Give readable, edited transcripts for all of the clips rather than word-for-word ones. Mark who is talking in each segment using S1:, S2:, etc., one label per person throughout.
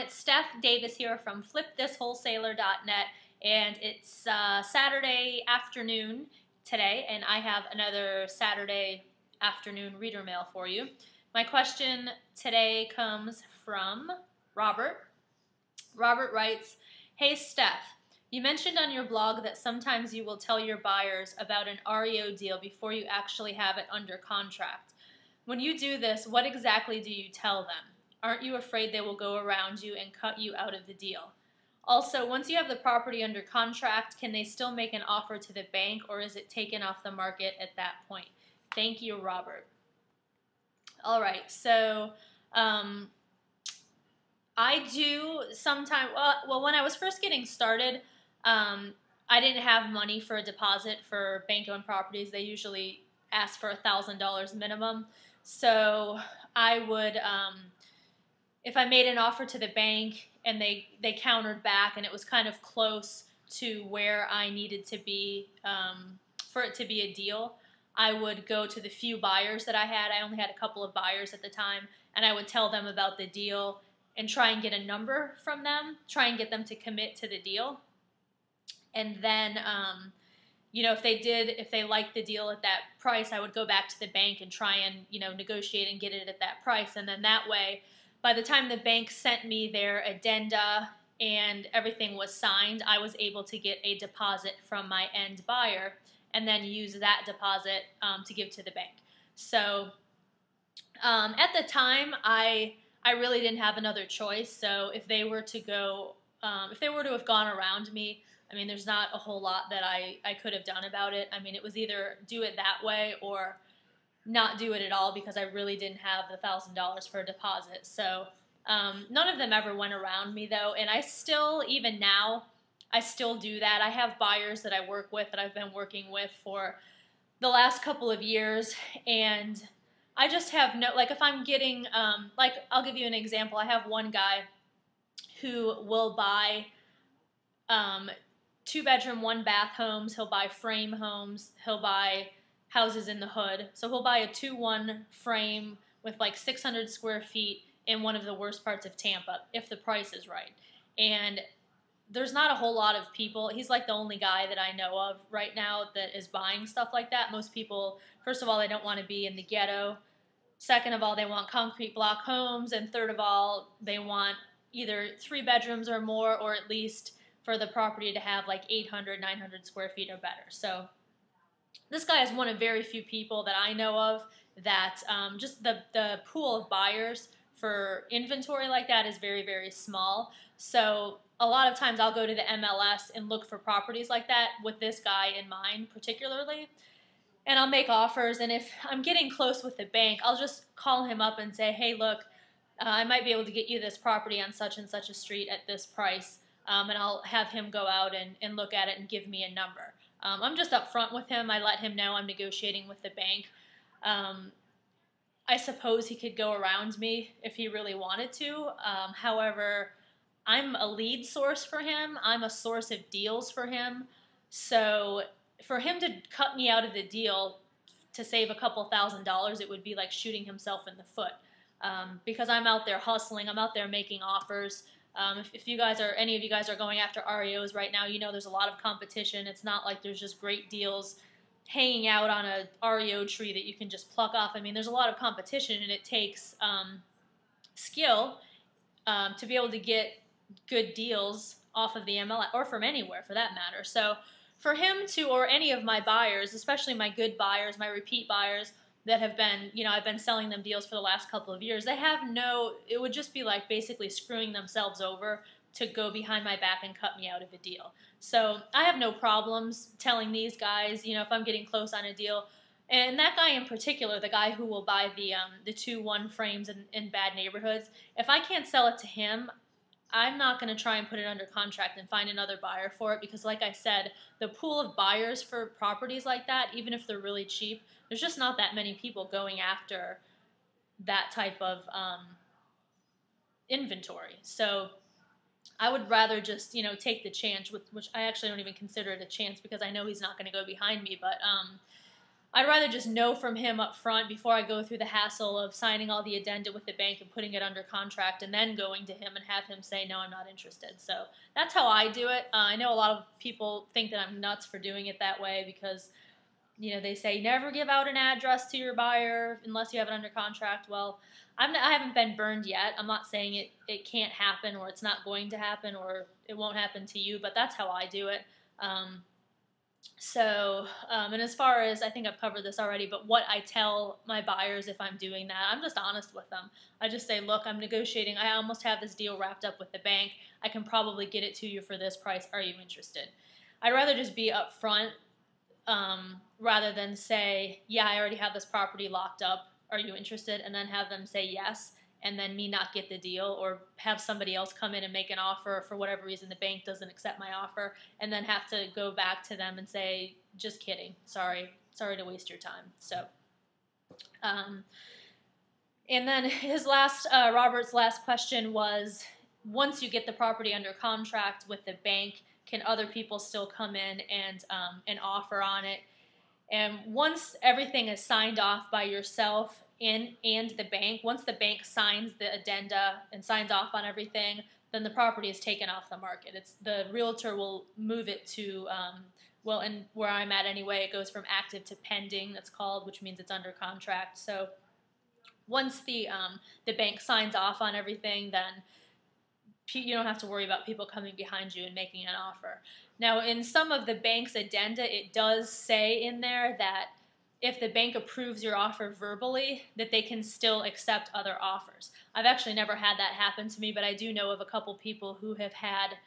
S1: It's Steph Davis here from flipthiswholesaler.net, and it's Saturday afternoon today, and I have another Saturday afternoon reader mail for you. My question today comes from Robert. Robert writes, "Hey Steph, you mentioned on your blog that sometimes you will tell your buyers about an REO deal before you actually have it under contract. When you do this, what exactly do you tell them? Aren't you afraid they will go around you and cut you out of the deal? Also, once you have the property under contract, can they still make an offer to the bank, or is it taken off the market at that point? Thank you, Robert." All right, so I do sometimes, well, when I was first getting started, I didn't have money for a deposit for bank-owned properties. They usually ask for $1,000 minimum. So I would, if I made an offer to the bank and they countered back and it was kind of close to where I needed to be for it to be a deal, I would go to the few buyers that I had. I only had a couple of buyers at the time, and I would tell them about the deal and try and get a number from them, try and get them to commit to the deal. And then, if they liked the deal at that price, I would go back to the bank and try and, negotiate and get it at that price. And then that way, by the time the bank sent me their addenda and everything was signed, I was able to get a deposit from my end buyer and then use that deposit to give to the bank. So at the time, I really didn't have another choice. So if they were to go, if they were to have gone around me, I mean, there's not a whole lot that I could have done about it. I mean, it was either do it that way or not do it at all, because I really didn't have the $1,000 for a deposit. So none of them ever went around me, though, and I still, even now, I still do that. I have buyers that I work with that I've been working with for the last couple of years, and I just have no, like, if I'm getting, I'll give you an example. I have one guy who will buy 2-bedroom, 1-bath homes. He'll buy frame homes. He'll buy houses in the hood. So he'll buy a 2-1 frame with like 600 square feet in one of the worst parts of Tampa, if the price is right. And there's not a whole lot of people. He's like the only guy that I know of right now that is buying stuff like that. Most people, first of all, they don't want to be in the ghetto. Second of all, they want concrete block homes. And third of all, they want either 3 bedrooms or more, or at least for the property to have like 800, 900 square feet or better. So this guy is one of very few people that I know of that just the pool of buyers for inventory like that is very, very small. So a lot of times I'll go to the MLS and look for properties like that with this guy in mind particularly, and I'll make offers. And if I'm getting close with the bank, I'll just call him up and say, "Hey, look, I might be able to get you this property on such and such a street at this price." And I'll have him go out and look at it and give me a number. I'm just upfront with him. I let him know I'm negotiating with the bank. I suppose he could go around me if he really wanted to. However, I'm a lead source for him. I'm a source of deals for him. So for him to cut me out of the deal to save a couple $1,000s, it would be like shooting himself in the foot. Because I'm out there hustling. I'm out there making offers. If you guys are, any of you guys are going after REOs right now, there's a lot of competition. It's not like there's just great deals hanging out on a REO tree that you can just pluck off. I mean, there's a lot of competition, and it takes skill to be able to get good deals off of the MLS, or from anywhere for that matter. So for him to, or any of my buyers, especially my good buyers, my repeat buyers, that have been, I've been selling them deals for the last couple of years, they have it would just be like basically screwing themselves over to go behind my back and cut me out of a deal. So I have no problems telling these guys, if I'm getting close on a deal. And that guy in particular, the guy who will buy the 2-1 frames in bad neighborhoods, if I can't sell it to him, I'm not going to try and put it under contract and find another buyer for it, because like I said, the pool of buyers for properties like that, even if they're really cheap, there's just not that many people going after that type of inventory. So I would rather just, take the chance, which I actually don't even consider it a chance, because I know he's not going to go behind me. But I'd rather just know from him up front before I go through the hassle of signing all the addenda with the bank and putting it under contract and then going to him and have him say, no, I'm not interested. So that's how I do it. I know a lot of people think that I'm nuts for doing it that way because, they say never give out an address to your buyer unless you have it under contract. Well, I haven't been burned yet. I'm not saying it can't happen or it's not going to happen or it won't happen to you, but that's how I do it. And as far as, I think I've covered this already, but what I tell my buyers if I'm doing that, I'm just honest with them. I just say, look, I'm negotiating. I almost have this deal wrapped up with the bank. I can probably get it to you for this price. Are you interested? I'd rather just be upfront rather than say, yeah, I already have this property locked up. Are you interested? And then have them say yes, and then me not get the deal, or have somebody else come in and make an offer for whatever reason the bank doesn't accept my offer, and then have to go back to them and say, just kidding, sorry to waste your time. So, and then Robert's last question was, once you get the property under contract with the bank, can other people still come in and offer on it? And once everything is signed off by yourself and the bank, once the bank signs the addenda and signs off on everything, then the property is taken off the market. The realtor will move it to, and where I'm at anyway, it goes from active to pending, that's called, which means it's under contract. So once the bank signs off on everything, then you don't have to worry about people coming behind you and making an offer. Now, in some of the bank's addenda, it does say in there that if the bank approves your offer verbally, that they can still accept other offers. I've actually never had that happen to me, but I do know of a couple people who have had,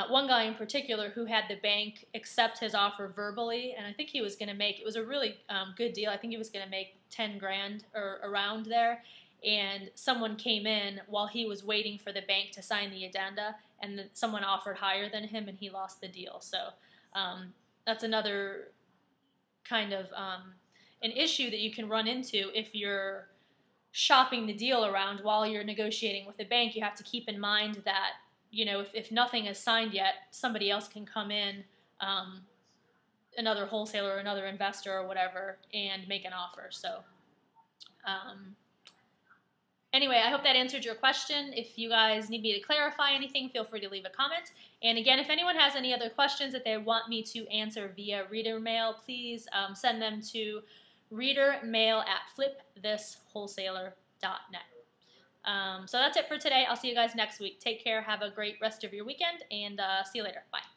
S1: one guy in particular who had the bank accept his offer verbally, and I think he was going to make, it was a really good deal. I think he was going to make 10 grand or around there. And someone came in while he was waiting for the bank to sign the addenda, and someone offered higher than him, and he lost the deal. So that's another kind of an issue that you can run into if you're shopping the deal around while you're negotiating with the bank. You have to keep in mind that, if nothing is signed yet, somebody else can come in, another wholesaler or another investor or whatever, and make an offer. So anyway, I hope that answered your question. If you guys need me to clarify anything, feel free to leave a comment. And again, if anyone has any other questions that they want me to answer via reader mail, please send them to readermail@flipthiswholesaler.net. So that's it for today. I'll see you guys next week. Take care. Have a great rest of your weekend, and see you later. Bye.